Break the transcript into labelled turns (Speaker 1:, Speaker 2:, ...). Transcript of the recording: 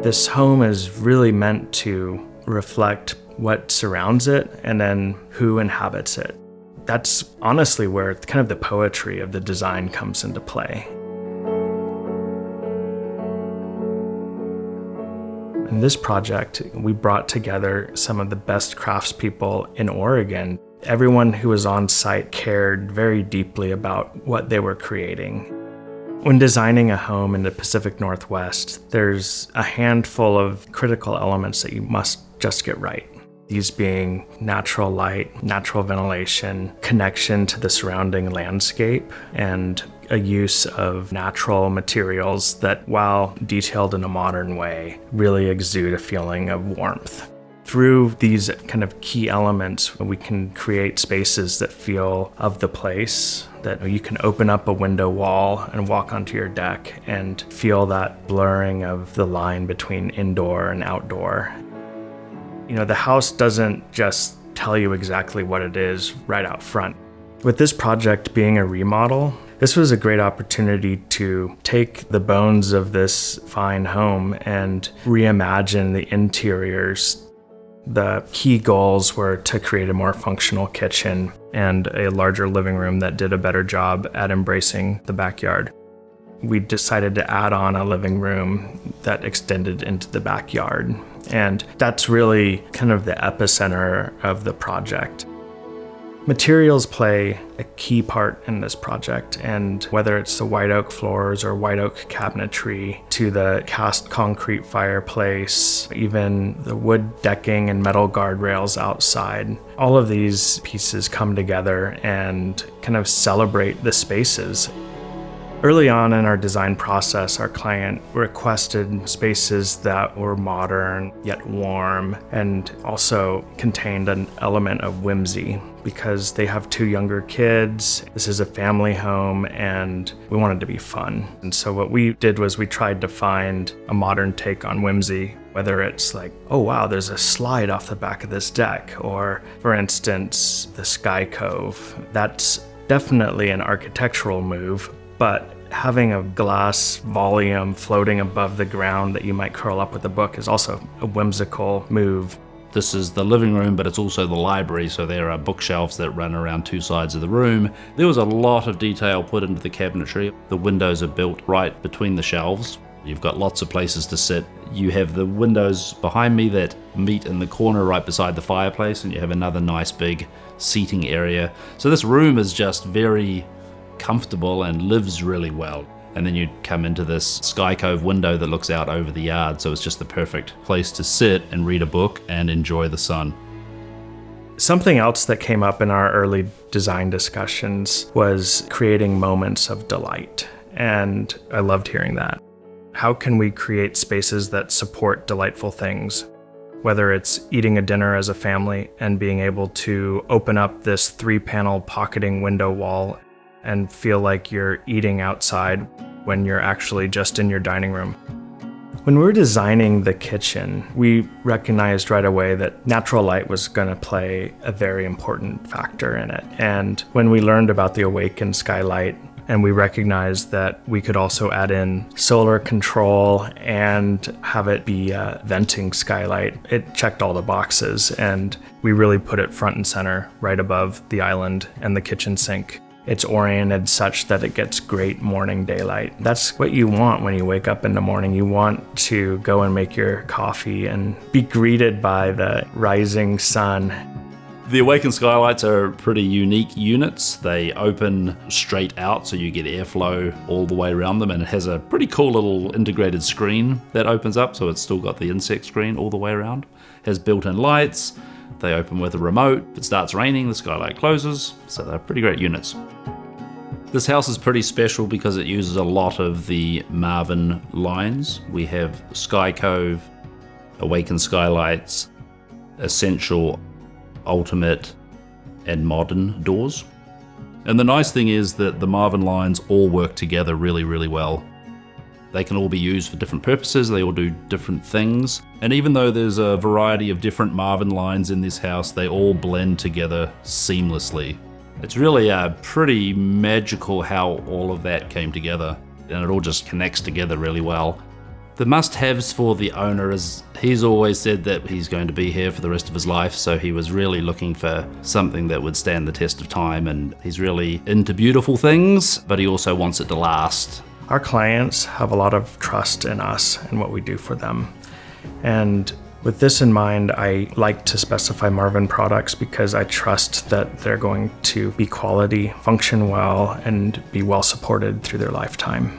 Speaker 1: This home is really meant to reflect what surrounds it and then who inhabits it. That's honestly where kind of the poetry of the design comes into play. In this project, we brought together some of the best craftspeople in Oregon. Everyone who was on site cared very deeply about what they were creating. When designing a home in the Pacific Northwest, there's a handful of critical elements that you must just get right. These being natural light, natural ventilation, connection to the surrounding landscape, and a use of natural materials that, while detailed in a modern way, really exude a feeling of warmth. Through these kind of key elements, we can create spaces that feel of the place, that you can open up a window wall and walk onto your deck and feel that blurring of the line between indoor and outdoor. You know, the house doesn't just tell you exactly what it is right out front. With this project being a remodel, this was a great opportunity to take the bones of this fine home and reimagine the interiors. The key goals were to create a more functional kitchen and a larger living room that did a better job at embracing the backyard. We decided to add on a living room that extended into the backyard, and that's really kind of the epicenter of the project. Materials play a key part in this project, and whether it's the white oak floors or white oak cabinetry to the cast concrete fireplace, even the wood decking and metal guardrails outside, all of these pieces come together and kind of celebrate the spaces. Early on in our design process, our client requested spaces that were modern yet warm and also contained an element of whimsy because they have 2 younger kids. This is a family home and we wanted to be fun. And so what we did was we tried to find a modern take on whimsy, whether it's like, oh wow, there's a slide off the back of this deck, or for instance, the sky cove. That's definitely an architectural move, but having a glass volume floating above the ground that you might curl up with a book is also a whimsical move.
Speaker 2: This is the living room, but it's also the library, so there are bookshelves that run around 2 sides of the room. There was a lot of detail put into the cabinetry. The windows are built right between the shelves. You've got lots of places to sit. You have the windows behind me that meet in the corner right beside the fireplace, and you have another nice big seating area. So this room is just very comfortable and lives really well. And then you come into this sky cove window that looks out over the yard, so it's just the perfect place to sit and read a book and enjoy the sun.
Speaker 1: Something else that came up in our early design discussions was creating moments of delight, and I loved hearing that. How can we create spaces that support delightful things? Whether it's eating a dinner as a family and being able to open up this 3-panel pocketing window wall and feel like you're eating outside when you're actually just in your dining room. When we were designing the kitchen, we recognized right away that natural light was going to play a very important factor in it. And when we learned about the awakened skylight, and we recognized that we could also add in solar control and have it be a venting skylight, it checked all the boxes, and we really put it front and center right above the island and the kitchen sink. It's oriented such that it gets great morning daylight. That's what you want when you wake up in the morning. You want to go and make your coffee and be greeted by the rising sun.
Speaker 2: The awakened skylights are pretty unique units. They open straight out, so you get airflow all the way around them, and it has a pretty cool little integrated screen that opens up, so it's still got the insect screen all the way around. It has built-in lights. They open with a remote. If it starts raining, the skylight closes, so they're pretty great units. This house is pretty special because it uses a lot of the Marvin lines. We have Sky Cove, Awakened Skylights, Essential, Ultimate, and Modern doors. And the nice thing is that the Marvin lines all work together really, really well. They can all be used for different purposes, they all do different things. And even though there's a variety of different Marvin lines in this house, they all blend together seamlessly. It's really pretty magical how all of that came together, and it all just connects together really well. The must-haves for the owner is he's always said that he's going to be here for the rest of his life, so he was really looking for something that would stand the test of time, and he's really into beautiful things, but he also wants it to last.
Speaker 1: Our clients have a lot of trust in us and what we do for them. And with this in mind, I like to specify Marvin products because I trust that they're going to be quality, function well, and be well supported through their lifetime.